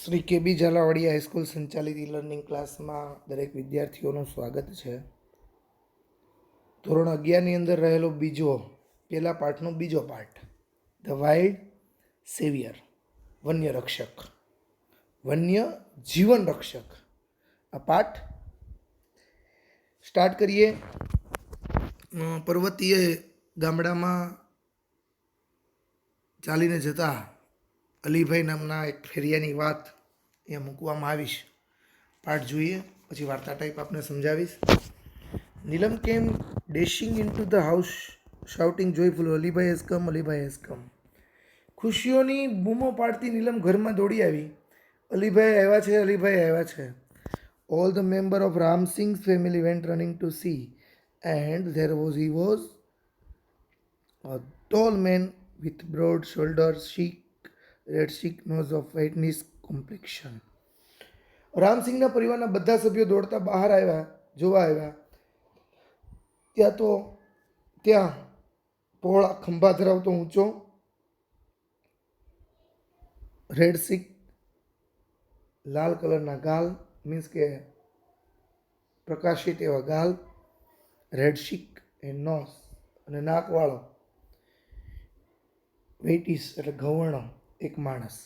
Shri કેબી Zalawadi high school સંચાલિત e learning ક્લાસમાં દરેક વિદ્યાર્થીઓનું સ્વાગત છે. ધોરણ 11ની અંદર રહેલો પહેલા પાઠનો બીજો પાઠ, ધ વાઇલ્ડ સેવિયર, વન્ય રક્ષક, વન્ય જીવન રક્ષક. આ પાઠ સ્ટાર્ટ કરીએ. પર્વતીય ગામડામાં ચાલીને જતા અલીભાઈ નામના એક ફેરિયાની વાત અહીંયા મૂકવામાં આવીશ. પાઠ જોઈએ, પછી વાર્તા ટાઈપ આપને સમજાવીશ. Neelam came dashing into the house shouting joyful, Alibhai has come, Alibhai has come. ખુશીઓની બૂમો પાડતી નીલમ ઘરમાં દોડી આવી. અલીભાઈ આવ્યા છે, અલીભાઈ આવ્યા છે. All the member of Ramsingh's family went running to see, and there was a tall man with broad shoulders, red cheek nose of whiteness complexion. રામસિંગના પરિવારના બધા સભ્યો દોડતા બહાર જોવા આવ્યા. ત્યાં પહોળા ખંભા ધરાવતો ઊંચો રેડ ચીક, લાલ કલરના ગાલ, મીન્સ કે પ્રકાશિત એવા ગાલ, રેડ ચીક એન્ડ નોઝ, અને નાકવાળો વેઇટીસ એટલે ઘવણો એક માણસ.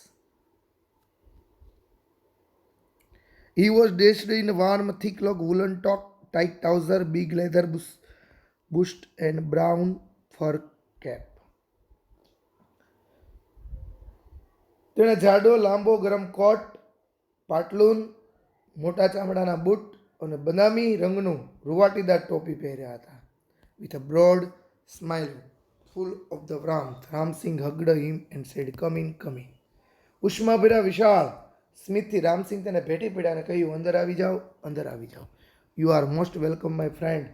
He was dressed in a warm, thick cloak, woolen top, tight trouser, big leather boots and brown fur cap. તેણે જાડો લાંબો ગરમ કોટ, પાટલુન, મોટા ચામડાના બૂટ અને બદામી રંગનું રૂવાટીદાર ટોપી પહેર્યા હતા. With a broad smile full of the warmth, Ramsingh hugged him and said, "Come in, come in." ઉષ્માભર્યા વિશાળ સ્મિતથી રામસિંહ તેને ભેટી પડ્યા અને કહ્યું, અંદર આવી જાઓ, અંદર આવી જાઓ. You are most welcome my friend.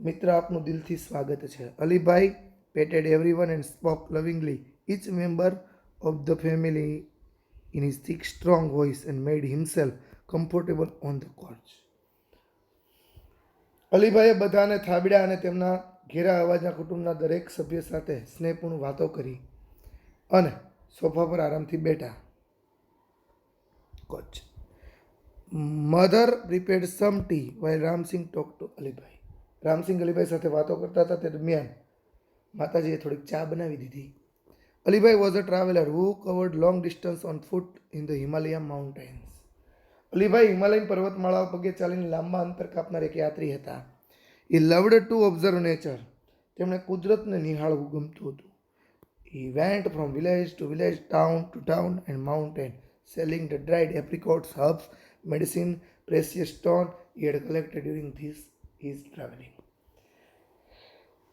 મિત્ર, આપનું દિલથી સ્વાગત છે. Alibhai patted everyone and spoke lovingly each member of the family in his thick strong voice and made himself comfortable on the couch. અલીભાઈએ બધાને થાબડ્યા અને તેમના ઘેરા અવાજના કુટુંબના દરેક સભ્ય સાથે સ્નેહપૂર્ણ વાતો કરી અને સોફા પર આરામથી બેઠા. Couch. Mother prepared some tea while Ramsingh talk to Alibhai. Ramsingh Alibhai સાથે વાતો કરતા હતા તે દરમિયાન માતાજીએ થોડીક ચા બનાવી દીધી. Alibhai was a traveller who covered long distance on foot in the Himalayan mountains. Alibhai Himalayan પર્વતમાળાઓ પગે ચાલીને લાંબા અંતર કાપનાર એક યાત્રી હતા. He loved to observe nature. તેમણે કુદરતને નિહાળવું ગમતું હતું. He went from village to village, town to town and mountain, selling the dried apricots, herbs, medicine, precious stone he had collected during his traveling.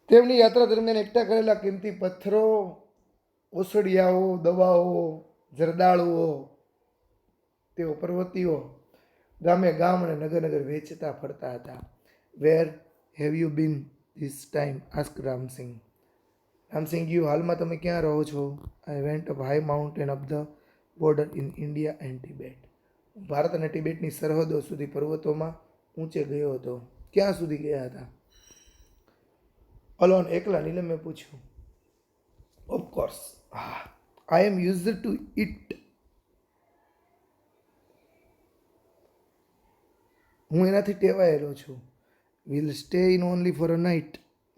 તેમની યાત્રા દરમિયાન એકઠા કરેલા કિંમતી પથ્થરો, ઓસડિયાઓ, દવાઓ, જરદાળુઓ તેઓ પર્વતીઓ ગામે ગામ અને નગર નગર વેચતા ફરતા હતા. Where have you been this time? asked Ramsingh. Ramsingh, હાલમાં તમે ક્યાં રહો છો? I went up high mountain up the border in India and Tibet. Bharat અને તિબેટની સરહદો સુધી પર્વતોમાં ઊંચે ગયો હતો. ક્યાં સુધી ગયા હતા? અલોન, એકલા? નીલમે પૂછ્યું. Of course. I am used to it. હું એનાથી ટેવાયેલો છું. Will stay in only for a night.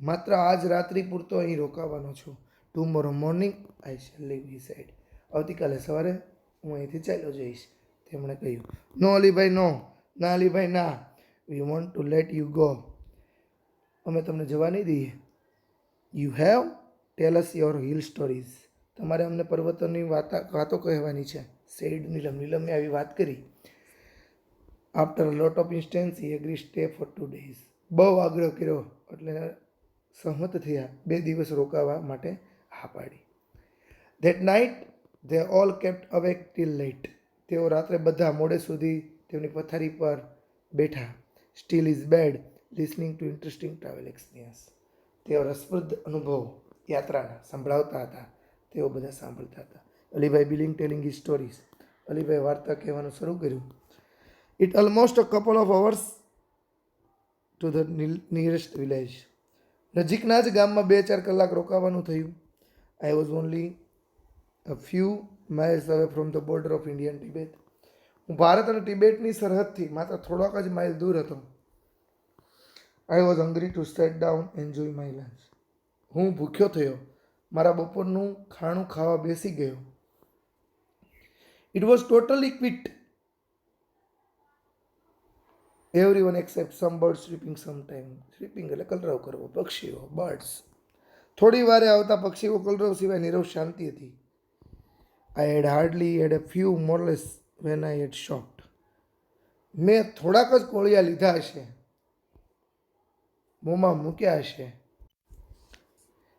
માત્ર આજ રાત્રિ પૂરતો અહીં રોકાવાનો છું. Tomorrow morning I shall leave, he said. આવતીકાલે સવારે હું અહીંથી ચાલ્યો જઈશ, તેમણે કહ્યું. નો અલીભાઈ, નો. ના અલીભાઈ, ના. We want to let you go. અમે તમને જવા નહીં દઈએ. You have? Tell us your hill stories. તમારે અમને પર્વતોની વાતો કહેવાની છે, said નીલમ. નીલમે આવી વાત કરી. After a lot of instance, he agreed stay for 2 days. બહુ આગ્રહ કર્યો એટલે સહમત થયા. 2 દિવસ રોકાવા માટે હા પાડી. That night they all kept awake till late. તેઓ રાત્રે બધા મોડે સુધી તેમની પથારી પર બેઠા. Still his bed, listening to interesting travel experience. તેઓ રસપ્રદ અનુભવ યાત્રાના સંભળાવતા હતા. તેઓ બધા સાંભળતા હતા. Alibhai billing telling his stories. Alibhai વાર્તા કહેવાનું શરૂ કર્યું. It almost a couple of hours to the nearest village. નજીકના જ ગામમાં 2-4 કલાક રોકાવાનું થયું. I was only a few miles away from the border of India and Tibet. હું ભારત અને તિબેટની સરહદથી માત્ર થોડાક જ માઇલ દૂર હતો. I was hungry to set down enjoy my lunch. હું ભૂખ્યો થયો, મારા બપોરનું ખાણું ખાવા બેસી ગયો. It was totally quiet. Everyone except some birds sleeping sometime. Sleeping એટલે કલરવ કરવો, પક્ષીઓ, બર્ડ્સ. થોડી વારે આવતા પક્ષીઓ કલરવ સિવાય નીરવ શાંતિ હતી. I had hardly had a few morsels when I had stopped. મેં થોડાક જ કોળિયા લીધા હશે, મોંમાં મૂક્યા હશે.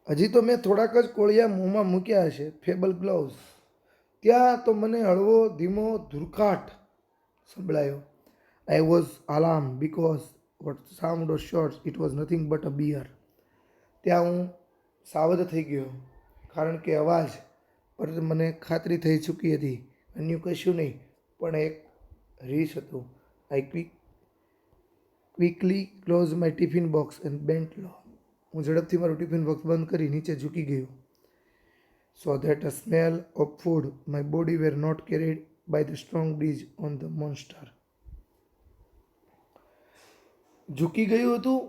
હજી તો મેં થોડાક જ કોળિયા મોંમાં મૂક્યા હશે. Feeble growls. ત્યાં તો મને હળવો ધીમો ધુરખાટ સંભળાયો. I was alarm because what sound of sorts it was nothing but a bear. ત્યાં હું સાવધ થઈ ગયો, કારણ કે અવાજ પર મને ખાતરી થઈ ચૂકી હતી. અન્ય કશું નહીં, પણ એક રીસ હતું. I quickly close my tiffin box and bent low. હું ઝડપથી મારું ટિફિન બોક્સ બંધ કરી નીચે ઝૂકી ગયો. So that a smell of food my body were not carried by the strong breeze on the monster. ઝૂકી ગયું હતું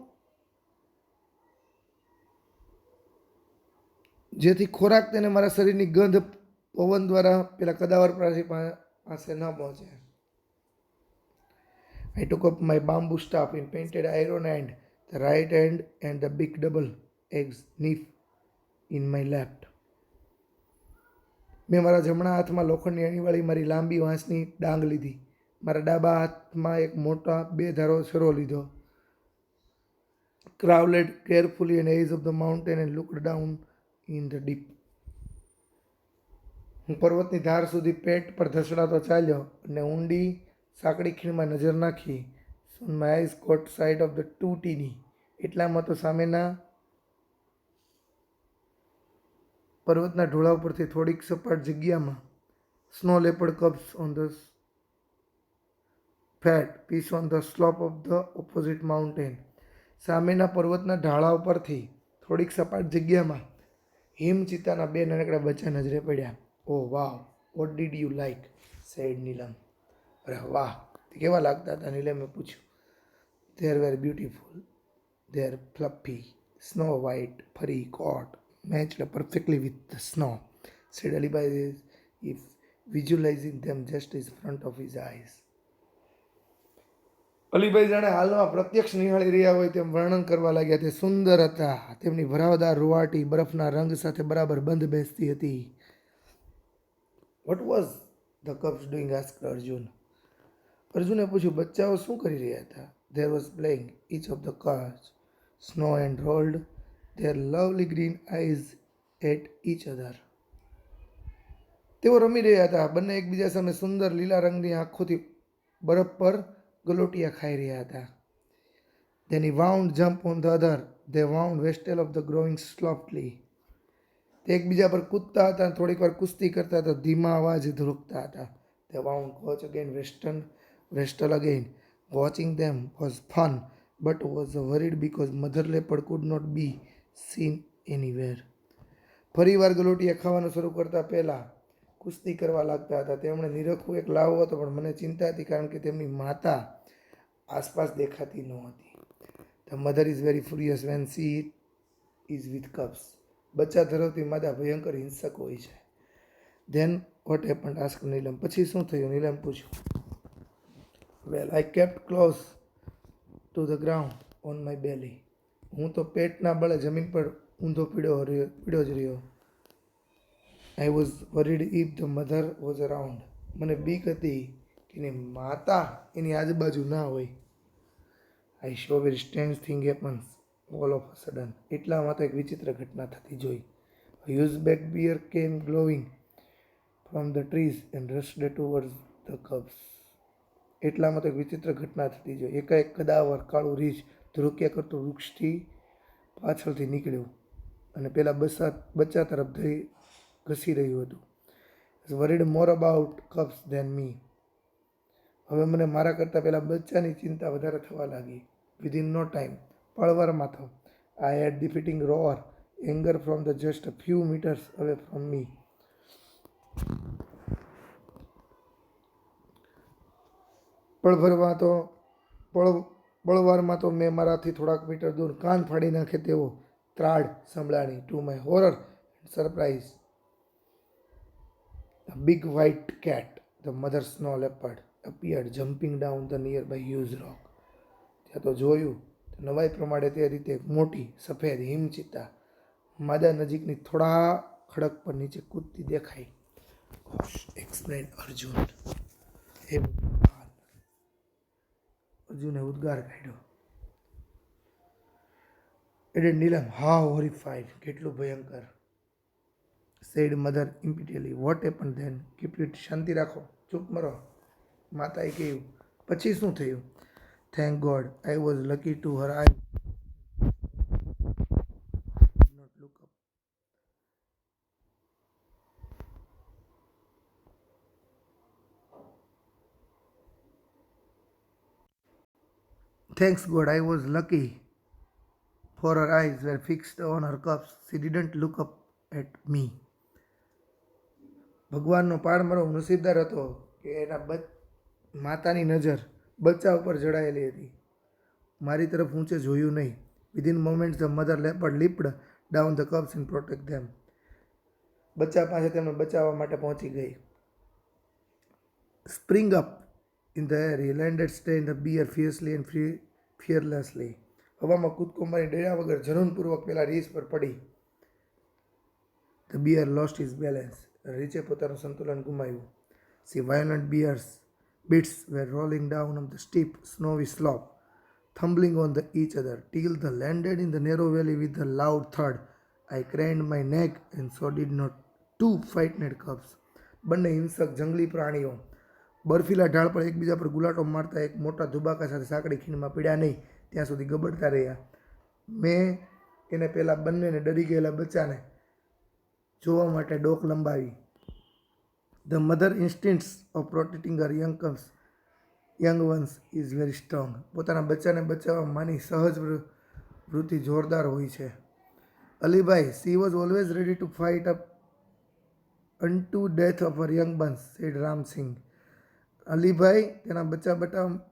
જેથી ખોરાક તેને મારા શરીરની ગંધ પવન દ્વારા પેલા કદાવર પ્રાણી પાસે ન પહોંચે. I took up my bamboo staff in painted iron hand, the right hand and the big double eggs knife in my left. મેં મારા જમણા હાથમાં લોખંડની અણીવાળી મારી લાંબી વાંસની ડાંગ લીધી. મારા ડાબા હાથમાં એક મોટા 2 ધારો છરો લીધો. Crawled carefully on the edge of the mountain and looked down in the deep. હું પર્વતની ધાર સુધી પેટ પર ધસડાતો ચાલ્યો અને ઊંડી સાંકડી ખીણમાં નજર નાખી. Soon my eyes caught sight of the two tiny. એટલામાં તો સામેના પર્વતના ઢોળા ઉપરથી થોડીક સપાટ જગ્યામાં snow leopard cubs on the fat piece on the slope of the opposite mountain. સામેના પર્વતના ઢાળા ઉપરથી થોડીક સપાટ જગ્યામાં હિમચિત્તાના 2 નાનકડા બચ્ચા નજરે પડ્યા. Oh wow, what did you like? Said Neelam. અરે વાહ, તે કેવા લાગતા હતા? નીલમે પૂછ્યું. There were beautiful. There fluffy, snow white, furry coat matched perfectly with the snow, said Alibai, if visualizing them just in front of his eyes. Alibhai જાણે હાલમાં પ્રત્યક્ષ નિહાળી રહ્યા હોય તેમ વર્ણન કરવા લાગ્યા. તે સુંદર હતા. તેમની ભરાવદાર રૂવાટી બરફના રંગ સાથે બરાબર બંધ બેસતી હતી. What was the cups doing? Asked Arjun. અર્જુને પૂછ્યું, બચ્ચાઓ શું કરી રહ્યા હતા? There was playing each of the cars, snow and rolled their lovely green eyes at each other. તેઓ રમી રહ્યા હતા. બંને એકબીજા સામે સુંદર લીલા રંગની આંખોથી બરફ પર ગલોટિયા ખાઈ રહ્યા હતા. Then he wound jump on the other. They wound westward of the growing softly. તે એકબીજા પર કૂદતા હતા અને થોડીક વાર કુસ્તી કરતા હતા, ધીમા અવાજે ધ્રુકતા હતા. They wound coach again, wrestle again. Watching them was fun, but was worried because mother leopard could not be seen anywhere. ફરી વાર ગલોટિયા ખાવાનું શરૂ કરતા પહેલા કુસ્તી કરવા લાગતા હતા. તેમણે નિરખવું એક લાવો હતો, પણ મને ચિંતા હતી કારણ કે તેમની માતા આસપાસ દેખાતી નહોતી. The mother is very furious when she is with cubs. બચ્ચા ધરાવતી માતા ભયંકર હિંસક હોય છે. Then what happened? asked નીલમ. પછી શું થયું? નીલમ પૂછ્યું. Well, I kept close to the ground on my belly. હું તો પેટના બળે જમીન પર ઊંધો પીડ્યો જ રહ્યો. I was worried if the mother was around. મને બીક હતી કે એની માતા એની આજુબાજુ ના હોય. I saw very strange thing happens all of a sudden. એટલામાં તો એક વિચિત્ર ઘટના થતી જોઈ. A hugeback bear came glowing from the trees and rushed towards the cubs. એટલામાં તો એક વિચિત્ર ઘટના થતી જોઈ. એકાએક કદાવર કાળું રીંછ ધ્રુક્યા કરતું વૃક્ષથી પાછળથી નીકળ્યું અને પેલા બચ્ચા તરફ ઘસી રહ્યું હતું. I was worried more about cubs than me. હવે મને મારા કરતાં પેલા બચ્ચાની ચિંતા વધારે થવા લાગી. Within no time, પળવારમાં તો I had defeating roar, anger from the just a few meters away from me. પળભરમાં તો પળવારમાં તો મેં મારાથી થોડાક મીટર દૂર કાન ફાડી નાખે તેવો ત્રાડ સંભળાણી. To my horror and surprise a big white cat, the mother snow leopard, appeared jumping down the nearby huge rock. ત્યાં તો જોયું તો નવાઈ પ્રમાણે તે રીતે એક મોટી સફેદ હિમચિત્તા માદા નજીકની થોડા ખડક પર નીચે કૂદતી દેખાઈ. એક્સપ્લેન અર્જુન. હે ભગવાન, અર્જુને ઉદ્ગાર કાઢ્યો. એડેડ નીલમ, હાઉ હોરિફાઈડ, કેટલું ભયંકર. said mother impatiently. What happened then? Keep it, શાંતિ રાખો, ચૂપ મરો. માતાએ કહ્યું. પછી શું થયું? Thank God I was lucky to her eyes did not look up. Thanks God I was lucky for her eyes were fixed on her cups. She didn't look up at me. ભગવાનનો પાડ મારો નસીબદાર હતો કે એના માતાની નજર બચ્ચા ઉપર જડાયેલી હતી, મારી તરફ ઊંચે જોયું નહીં. Within moments the mother leopard leaped down the cubs and protect them. બચ્ચા પાસે તેમને બચાવવા માટે પહોંચી ગઈ. Spring up in the air he landed stay in the bear fiercely and fearlessly. હવામાં કૂદકો મારી ડર્યા વગર જનૂનપૂર્વક પેલા રીસ પર પડી. The bear lost his balance. રીચે પોતાનું સંતુલન ગુમાવ્યું. Sea violent bits were rolling down on the steep, snowy slope, tumbling on each other, till they landed in the narrow valley with a loud thud. I craned my neck, and so did not two frightened cubs. બંને હિંસક જંગલી પ્રાણીઓ બર્ફીલા ઢાળ પર એકબીજા પર ગુલાટો મારતા એક મોટા ધુબાકા સાથે સાંકડી ખીણમાં પીડ્યા નહીં ત્યાં સુધી ગબડતા રહ્યા. મેં એને પેલા બંનેને ડરી ગયેલા બચ્ચાને જોવા માટે ડોક લંબાવી. The mother instincts of protecting her young ones is very strong. પોતાના બચ્ચાને બચાવવા માની સહજ વૃત્તિ જોરદાર હોય છે. Alibhai, she was always ready to fight up unto death of her young ones, said Ram Singh. Alibhai તેના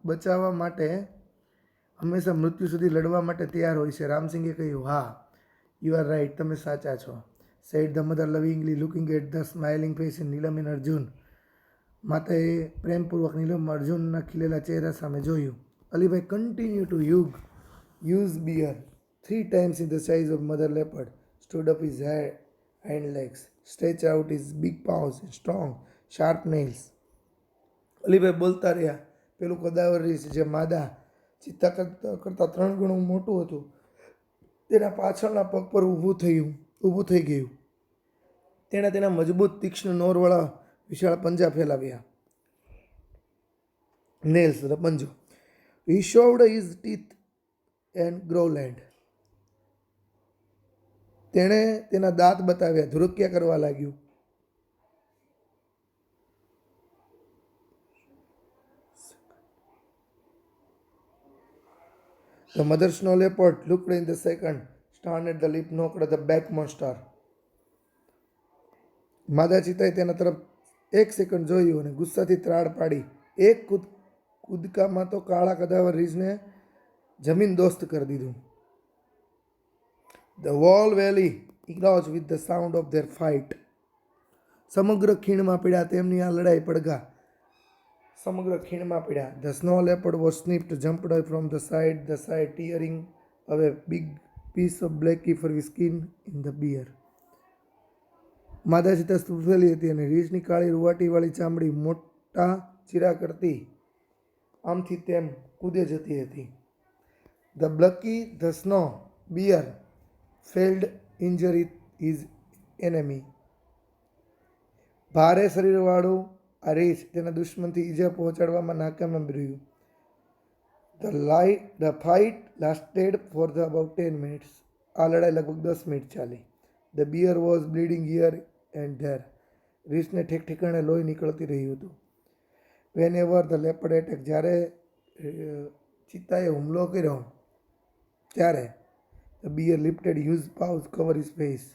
બચાવવા માટે હંમેશા મૃત્યુ સુધી લડવા માટે તૈયાર હોય છે. રામસિંગે કહ્યું. હા, યુ આર રાઇટ, તમે સાચા છો, said the mother lovingly, looking at the smiling face in Neelam and Arjun. માતાએ પ્રેમપૂર્વક નીલમ અર્જુનના ખીલેલા ચહેરા સામે જોયું. Alibhai continue to use beer 3 times in the size of mother leopard, stood up his hind legs, stretched out his big paws and strong, sharp nails. Alibhai બોલતા રહ્યા. પેલું કદાવર રીછ જે માદા ચિત્તા કરતાં 3 ગણું મોટું હતું તેના પાછળના પગ પર ઊભું થઈ ગયું. તેણે તેના મજબૂત તીક્ષ્ણ નોરવાળા વિશાળ પંજા ફેલાવ્યા. Nails પંજો. He showed his teeth and growled. તેણે તેના દાંત બતાવ્યા, ધુરક્યા કરવા લાગ્યું. The mother snow leopard looked in the second, stared at the lip, knocked at the back monster. માદા ચિત્તાએ તેના તરફ 1 સેકન્ડ જોયું અને ગુસ્સાથી ત્રાડ પાડી. એક કૂદકામાં તો કાળા કદાવર રીછને જમીન દોસ્ત કરી દીધું. The whole valley echoed with the sound of their fight. સમગ્ર ખીણમાં પીડ્યા તેમની આ લડાઈ પડઘા. સમગ્ર ખીણમાં પીડ્યા. The snow leopard was snipped, jumped from the side, tearing away big piece of blacky furry skin in the beer. માદા ચિત્તા સ્તૂફેલી હતી અને રીછની કાળી રૂવાટીવાળી ચામડી મોટા ચીરા કરતી આમથી તેમ કૂદે જતી હતી. The Blucky the snow bear failed injury his enemy. ભારે શરીરવાળું આ રીછ તેના દુશ્મનથી ઈજા પહોંચાડવામાં નાકામ રહ્યું. The fight lasted for about 10 minutes. આ લડાઈ લગભગ 10 મિનિટ ચાલી. The bear was bleeding here and there. રીછને ઠેક ઠેકાણે લોહી નીકળતી રહ્યું હતું. Whenever the leopard attacked, જ્યારે ચિત્તાએ હુમલો કર્યો ત્યારે the bear lifted huge paws cover his face.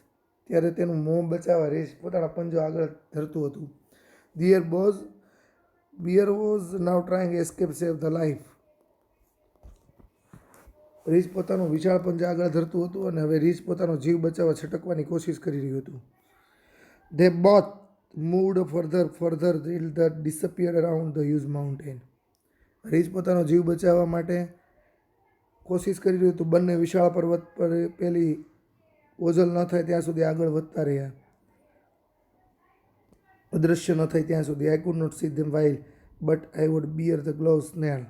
ત્યારે તેનું મોં બચાવવા રીછ પોતાના પંજો આગળ ધરતું હતું. Their bows Bear was now trying to escape, save the life. રીંછ પોતાનું વિશાળ પંજા આગળ ધરતું હતું અને હવે રીંછ પોતાનો જીવ બચાવવા છટકવાની કોશિશ કરી રહ્યું હતું. They both moved further till they disappeared around the huge mountain. રીંછ પોતાનો જીવ બચાવવા માટે કોશિશ કરી રહ્યું હતું. બંને વિશાળ પર્વત પર પેલી ઓઝલ ન થાય ત્યાં સુધી આગળ વધતા રહ્યા, અદૃશ્ય ન થાય ત્યાં સુધી. I could not see them while, but I would bear the gloves snail.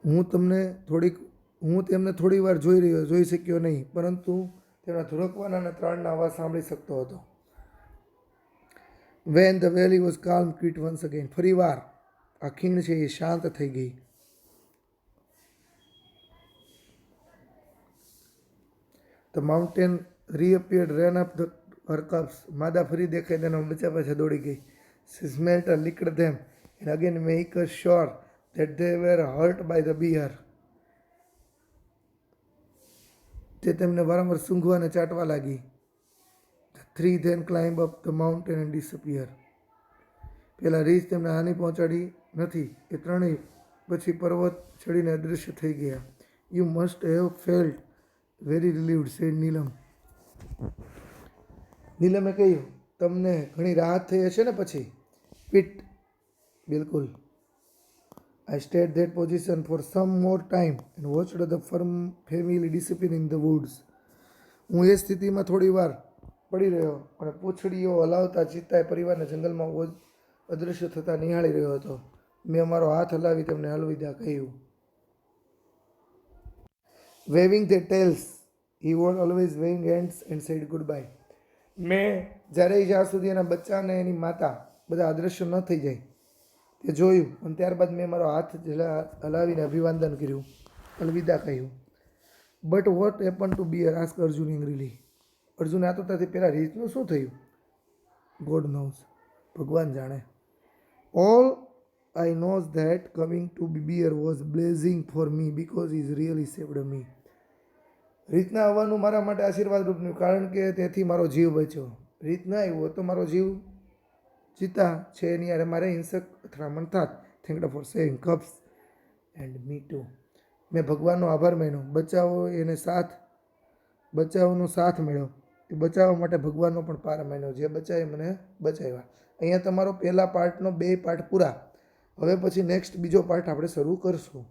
હું તેમને થોડી વાર જોઈ શક્યો નહીં, પરંતુ તેમના ધુરકવાના અને ત્રાણના અવાજ સાંભળી શકતો હતો. When the valley was calm, quit once again. ફરી વાર આ ખીણ છે એ શાંત થઈ ગઈ. The mountain reappeared, ran up her cubs. માદા ફરી દેખાઈ તેના બચ્ચા પાછા દોડી ગઈ. She smelt and licked them and again make sure that they were hurt by the bear. તે તેમને વારંવાર સૂંઘવા અને ચાટવા લાગી. The three then climbed up the mountain and disappeared. પેલા રીંછ તેમને હાનિ પહોંચાડી નથી. એ ત્રણેય પછી પર્વત ચડીને અદૃશ્ય થઈ ગયા. You must have felt very relieved, said નીલમ. નીલમે કહ્યું, તમને ઘણી રાહત થઈ હશે ને પછી? પીટ, બિલકુલ. I stayed that position for some more time and watched the family disappear in the woods. હું એ સ્થિતિમાં થોડી વાર પડી રહ્યો અને પૂંછડીઓ હલાવતા ચિત્તાએ પરિવારને જંગલમાં અદૃશ્ય થતા નિહાળી રહ્યો હતો. મેં અમારો હાથ હલાવી તેમને અલવિદા કહ્યું. Waving their tails, he was always waving hands and said goodbye. મેં જ્યાં સુધી એના બચ્ચા અને એની માતા બધા અદૃશ્ય ન થઈ જાય તે જોયું, અને ત્યારબાદ મેં મારો હાથ હલાવીને અભિવાદન કર્યું, અલવિદા કહ્યું. But what happen to bear? Ask Arjun angrily. Arjun આતુરતાથી પેલા રીંછનું શું થયું? ગોડ નોઝ, ભગવાન જાણે. All I knows that coming to bear was blazing for me because is really saved me. રીતના આવવાનું મારા માટે આશીર્વાદ રૂપનું, કારણ કે તેથી મારો જીવ બચ્યો. રીત ના આવ્યો તો મારો જીવ ચિતા છે એની યારે મારે હિંસક અથડામણ થાત. Thank for saving cups and me to. મેં ભગવાનનો આભાર માન્યો. બચાવનો સાથ મળ્યો. એ બચાવવા માટે ભગવાનનો પણ પાર માન્યો, જે બચાવે મને બચાવ્યા. અહીંયા તમારો પહેલા પાર્ટનો 2 પાર્ટ પૂરા. હવે પછી નેક્સ્ટ બીજો પાર્ટ આપણે શરૂ કરશું.